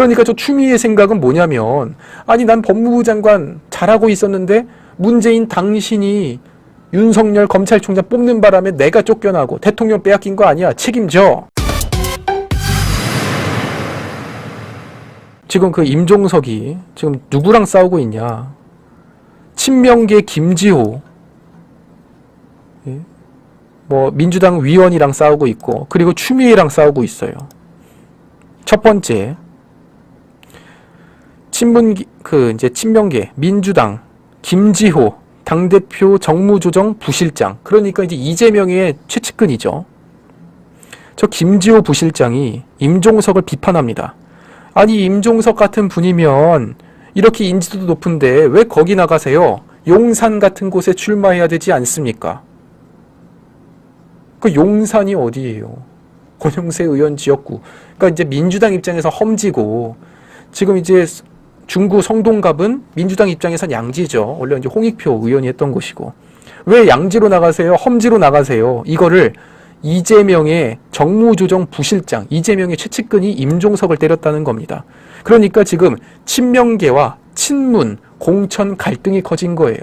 그러니까 저 추미애 생각은 뭐냐면, 아니 난 법무부 장관 잘하고 있었는데 문재인 당신이 윤석열 검찰총장 뽑는 바람에 내가 쫓겨나고 대통령 빼앗긴 거 아니야. 책임져. 지금 그 임종석이 지금 누구랑 싸우고 있냐. 친명계 김지호, 뭐 민주당 위원이랑 싸우고 있고, 그리고 추미애랑 싸우고 있어요. 첫 번째, 친명계 민주당 김지호 당대표 정무조정 부실장, 그러니까 이제 이재명의 최측근이죠. 저 김지호 부실장이 임종석을 비판합니다. 아니 임종석 같은 분이면 이렇게 인지도도 높은데 왜 거기 나가세요? 용산 같은 곳에 출마해야 되지 않습니까? 그 용산이 어디예요? 권영세 의원 지역구. 그러니까 이제 민주당 입장에서 험지고, 지금 이제 중구 성동갑은 민주당 입장에선 양지죠. 원래 이제 홍익표 의원이 했던 곳이고. 왜 양지로 나가세요? 험지로 나가세요? 이거를 이재명의 정무조정 부실장, 이재명의 최측근이 임종석을 때렸다는 겁니다. 그러니까 지금 친명계와 친문, 공천 갈등이 커진 거예요.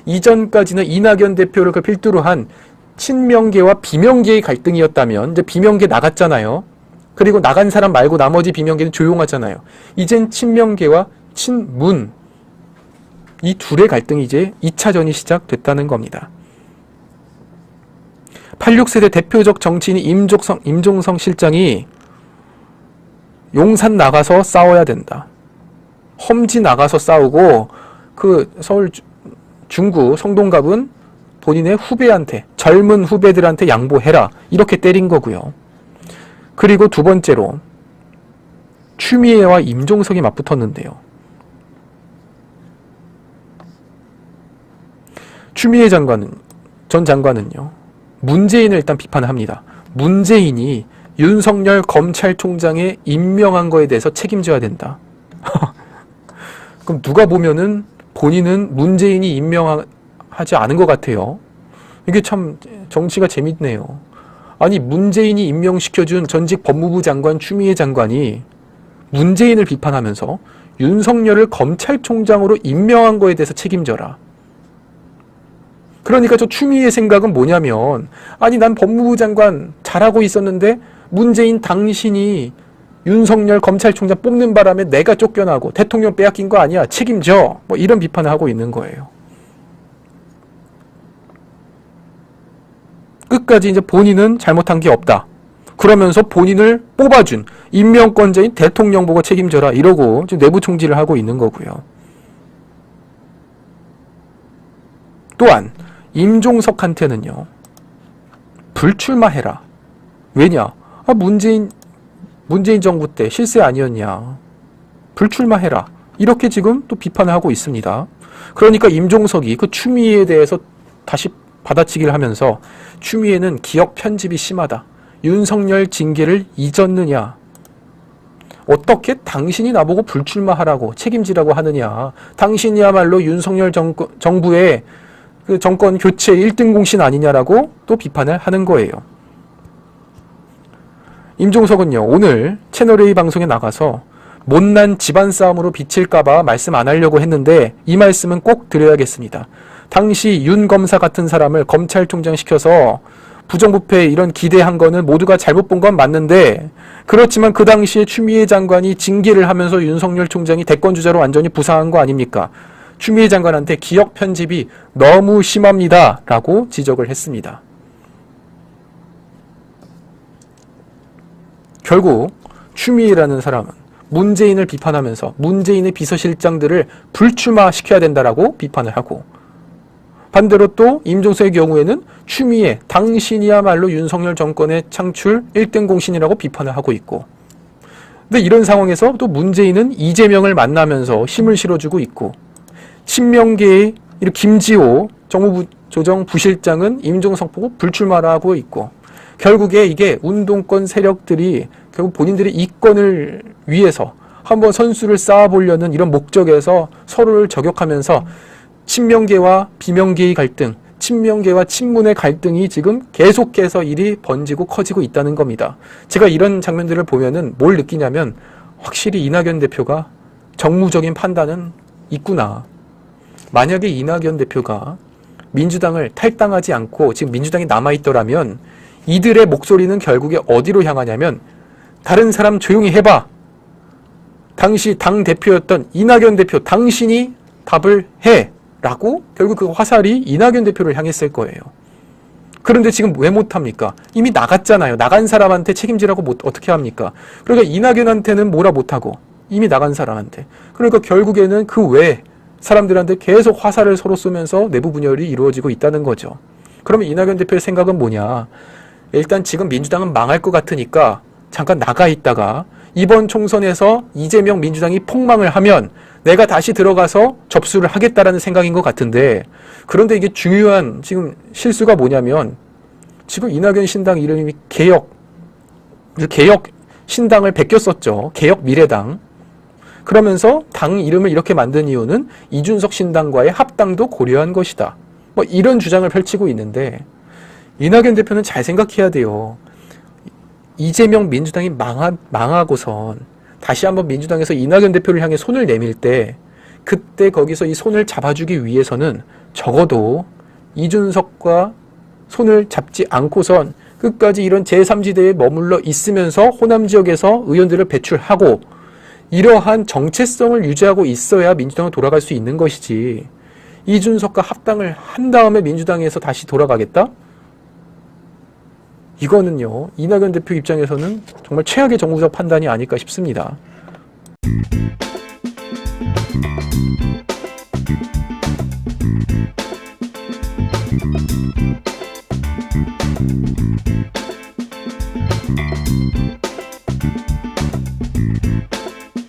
이전까지는 이낙연 대표를 필두로 한 친명계와 비명계의 갈등이었다면 이제 비명계 나갔잖아요. 그리고 나간 사람 말고 나머지 비명계는 조용하잖아요. 이젠 친명계와 친문, 이 둘의 갈등이 이제 2차전이 시작됐다는 겁니다. 86세대 대표적 정치인 임종성 실장이 용산 나가서 싸워야 된다. 험지 나가서 싸우고, 그 서울 중구 성동갑은 본인의 후배한테, 젊은 후배들한테 양보해라. 이렇게 때린 거고요. 그리고 두 번째로 추미애와 임종석이 맞붙었는데요. 추미애 전 장관은요, 문재인을 일단 비판합니다. 문재인이 윤석열 검찰총장에 임명한 거에 대해서 책임져야 된다. 그럼 누가 보면은 본인은 문재인이 임명하지 않은 것 같아요. 이게 참 정치가 재밌네요. 아니 문재인이 임명시켜준 전직 법무부 장관 추미애 장관이 문재인을 비판하면서 윤석열을 검찰총장으로 임명한 거에 대해서 책임져라. 그러니까 저 추미애 생각은 뭐냐면, 아니 난 법무부 장관 잘하고 있었는데 문재인 당신이 윤석열 검찰총장 뽑는 바람에 내가 쫓겨나고 대통령 빼앗긴 거 아니야. 책임져. 뭐 이런 비판을 하고 있는 거예요. 끝까지 이제 본인은 잘못한 게 없다. 그러면서 본인을 뽑아준 임명권자인 대통령 보고 책임져라. 이러고 지금 내부 총질을 하고 있는 거고요. 또한 임종석한테는요, 불출마해라. 왜냐? 문재인 정부 때 실세 아니었냐. 불출마해라. 이렇게 지금 또 비판을 하고 있습니다. 그러니까 임종석이 그 추미애에 대해서 다시 받아치기를 하면서, 추미애는 기억 편집이 심하다. 윤석열 징계를 잊었느냐. 어떻게 당신이 나보고 불출마하라고 책임지라고 하느냐. 당신이야말로 윤석열 정부의 그 정권 교체 1등 공신 아니냐라고 또 비판을 하는 거예요. 임종석은요, 오늘 채널A 방송에 나가서 못난 집안 싸움으로 비칠까봐 말씀 안 하려고 했는데 이 말씀은 꼭 드려야겠습니다. 당시 윤 검사 같은 사람을 검찰총장 시켜서 부정부패 이런 기대한 거는 모두가 잘못 본 건 맞는데, 그렇지만 그 당시에 추미애 장관이 징계를 하면서 윤석열 총장이 대권주자로 완전히 부상한 거 아닙니까? 추미애 장관한테 기억 편집이 너무 심합니다. 라고 지적을 했습니다. 결국 추미애라는 사람은 문재인을 비판하면서 문재인의 비서실장들을 불출마시켜야 된다라고 비판을 하고, 반대로 또 임종석의 경우에는 추미애, 당신이야말로 윤석열 정권의 창출 1등 공신이라고 비판을 하고 있고, 근데 이런 상황에서 또 문재인은 이재명을 만나면서 힘을 실어주고 있고, 친명계의 김지호 정무부 조정 부실장은 임종석 보고 불출마를 하고 있고, 결국에 이게 운동권 세력들이 결국 본인들의 이권을 위해서 한번 선수를 쌓아보려는 이런 목적에서 서로를 저격하면서 친명계와 비명계의 갈등, 친명계와 친문의 갈등이 지금 계속해서 일이 번지고 커지고 있다는 겁니다. 제가 이런 장면들을 보면은 뭘 느끼냐면, 확실히 이낙연 대표가 정무적인 판단은 있구나. 만약에 이낙연 대표가 민주당을 탈당하지 않고 지금 민주당이 남아있더라면 이들의 목소리는 결국에 어디로 향하냐면 다른 사람 조용히 해봐. 당시 당대표였던 이낙연 대표 당신이 답을 해. 라고 결국 그 화살이 이낙연 대표를 향했을 거예요. 그런데 지금 왜 못합니까? 이미 나갔잖아요. 나간 사람한테 책임지라고 어떻게 합니까? 그러니까 이낙연한테는 뭐라 못하고 이미 나간 사람한테. 그러니까 결국에는 그 외에 사람들한테 계속 화살을 서로 쏘면서 내부 분열이 이루어지고 있다는 거죠. 그러면 이낙연 대표의 생각은 뭐냐? 일단 지금 민주당은 망할 것 같으니까 잠깐 나가 있다가 이번 총선에서 이재명 민주당이 폭망을 하면 내가 다시 들어가서 접수를 하겠다라는 생각인 것 같은데, 그런데 이게 중요한 지금 실수가 뭐냐면 지금 이낙연 신당 이름이 개혁 신당을 베꼈었죠. 개혁 미래당. 그러면서 당 이름을 이렇게 만든 이유는 이준석 신당과의 합당도 고려한 것이다. 뭐 이런 주장을 펼치고 있는데, 이낙연 대표는 잘 생각해야 돼요. 이재명 민주당이 망하고선 다시 한번 민주당에서 이낙연 대표를 향해 손을 내밀 때, 그때 거기서 이 손을 잡아주기 위해서는 적어도 이준석과 손을 잡지 않고선 끝까지 이런 제3지대에 머물러 있으면서 호남 지역에서 의원들을 배출하고 이러한 정체성을 유지하고 있어야 민주당은 돌아갈 수 있는 것이지, 이준석과 합당을 한 다음에 민주당에서 다시 돌아가겠다? 이거는요, 이낙연 대표 입장에서는 정말 최악의 정무적 판단이 아닐까 싶습니다.